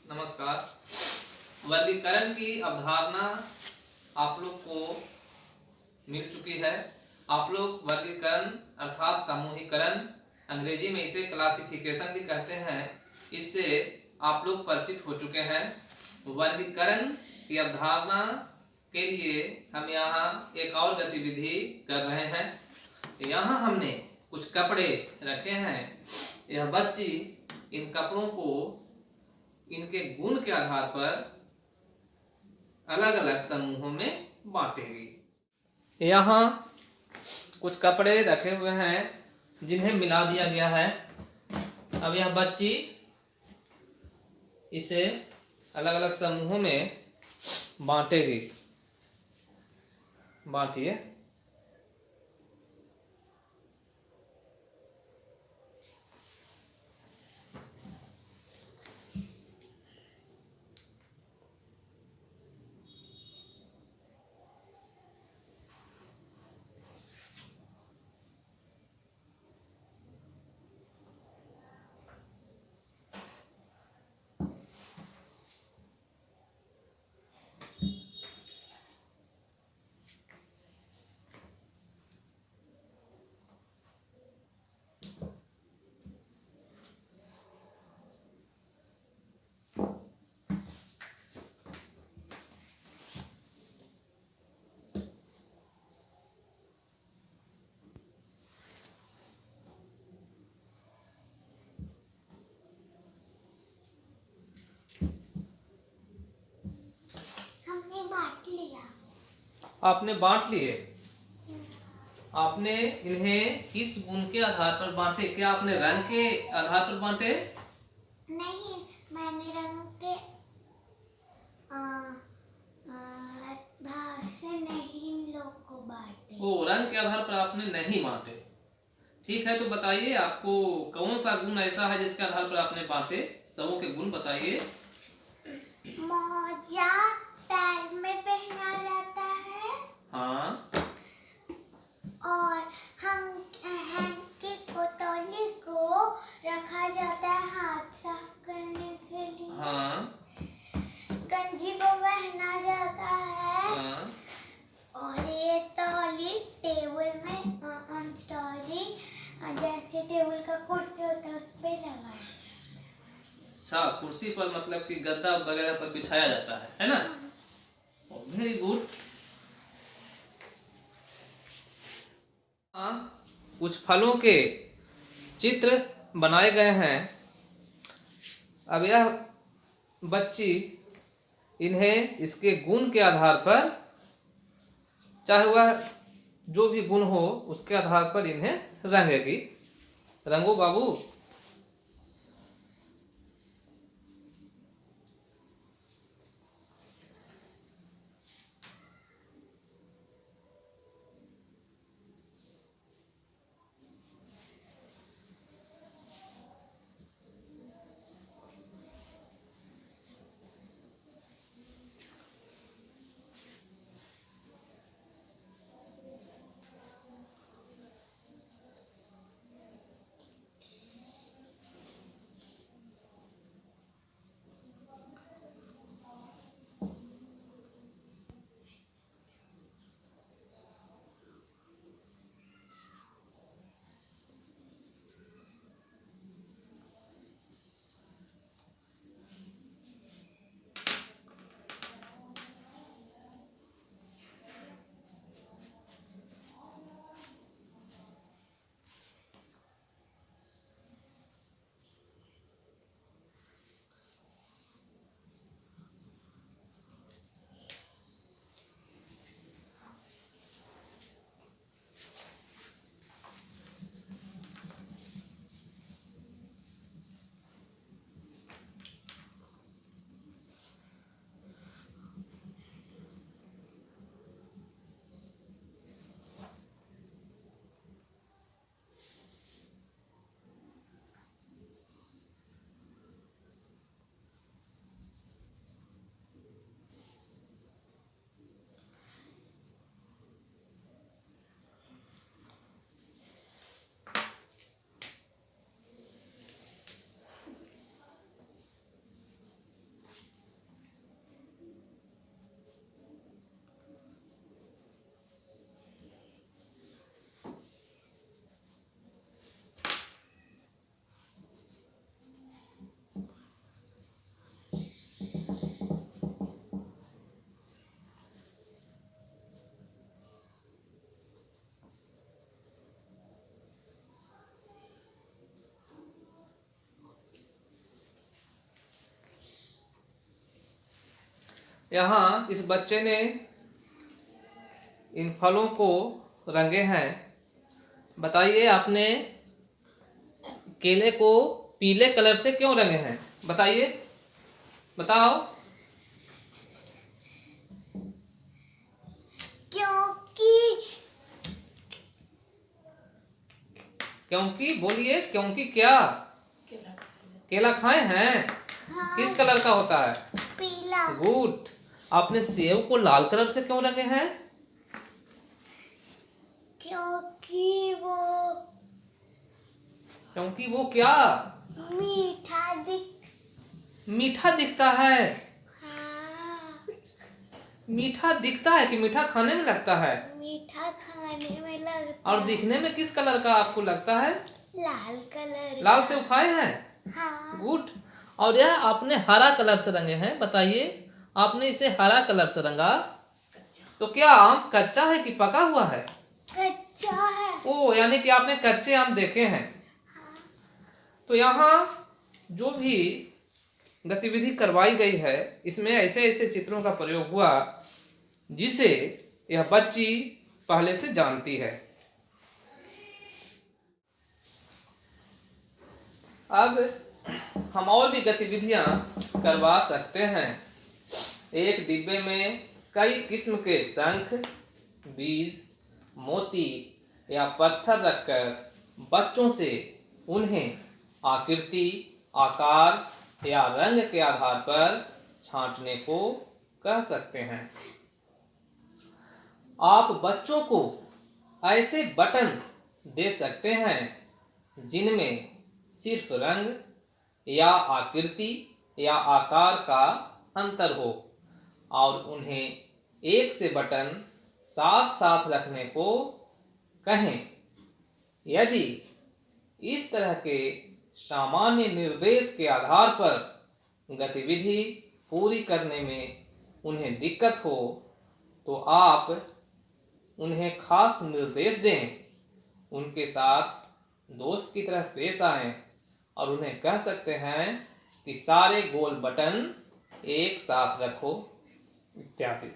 नमस्कार। वर्गीकरण की अवधारणा आप लोग को मिल चुकी है। आप लोग वर्गीकरण अर्थात समूहीकरण, अंग्रेजी में इसे क्लासिफिकेशन भी कहते हैं, इससे आप लोग परिचित हो चुके हैं। वर्गीकरण की अवधारणा के लिए हम यहाँ एक और गतिविधि कर रहे हैं। यहाँ हमने कुछ कपड़े रखे हैं। यह बच्ची इन कपड़ों को इनके गुण के आधार पर अलग अलग समूहों में बांटेगी। यहाँ कुछ कपड़े रखे हुए हैं जिन्हें मिला दिया गया है। अब यह बच्ची इसे अलग अलग समूहों में बांटेगी। बांटिए। आपने बांट लिए। आपने इन्हें किस गुण के आधार पर बांटे? क्या आपने रंग के आधार पर बांटे? नहीं, मैंने रंग के आधार से नहीं इन लोग को बांटे। ओ, रंग के आधार पर आपने नहीं बांटे। ठीक है, तो बताइए आपको कौन सा गुण ऐसा है जिसके आधार पर आपने बांटे? सबों के गुण बताइए। मोजा पैर में पहना जाता है। हाँ। और हैंकी कोतौली को रखा जाता है हाथ साफ करने के लिए। हाँ। गंजी को पहना जाता है। हाँ। और ये तौली टेबल में जैसे टेबल का कुर्सी होता है उस पे लगाया। अच्छा, कुर्सी पर मतलब कि गद्दा वगैरह पर बिछाया जाता है ना? Very good. कुछ फलों के चित्र बनाए गए हैं। अब यह बच्ची इन्हें इसके गुण के आधार पर, चाहे वह जो भी गुण हो उसके आधार पर इन्हें रंगेगी। रंगो बाबू। यहाँ इस बच्चे ने इन फलों को रंगे हैं। बताइए, आपने केले को पीले कलर से क्यों रंगे हैं? बताइए, बताओ। क्योंकि बोलिए, क्योंकि क्या? केला खाए हैं? हाँ, किस कलर का होता है? पीला। गुड। आपने सेब को लाल कलर से क्यों रंगे हैं? क्योंकि वो क्या? मीठा दिखता है। हाँ, मीठा दिखता है कि मीठा खाने में लगता है? मीठा खाने में लगता और है। दिखने में किस कलर का आपको लगता है? लाल कलर। लाल सेब खाए हैं? हाँ। गुड। और यह आपने हरा कलर से रंगे हैं। बताइए, आपने इसे हरा कलर से रंगा तो क्या आम कच्चा है कि पका हुआ है? कच्चा है। ओ, यानी कि आपने कच्चे आम देखे हैं। हाँ। तो यहाँ जो भी गतिविधि करवाई गई है, इसमें ऐसे ऐसे चित्रों का प्रयोग हुआ जिसे यह बच्ची पहले से जानती है। अब हम और भी गतिविधियां करवा सकते हैं। एक डिब्बे में कई किस्म के शंख, बीज, मोती या पत्थर रखकर बच्चों से उन्हें आकृति, आकार या रंग के आधार पर छांटने को कह सकते हैं। आप बच्चों को ऐसे बटन दे सकते हैं जिनमें सिर्फ रंग या आकृति या आकार का अंतर हो और उन्हें एक से बटन साथ साथ रखने को कहें। यदि इस तरह के सामान्य निर्देश के आधार पर गतिविधि पूरी करने में उन्हें दिक्कत हो तो आप उन्हें खास निर्देश दें, उनके साथ दोस्त की तरह पेश आएं और उन्हें कह सकते हैं कि सारे गोल बटन एक साथ रखो इत्यादि।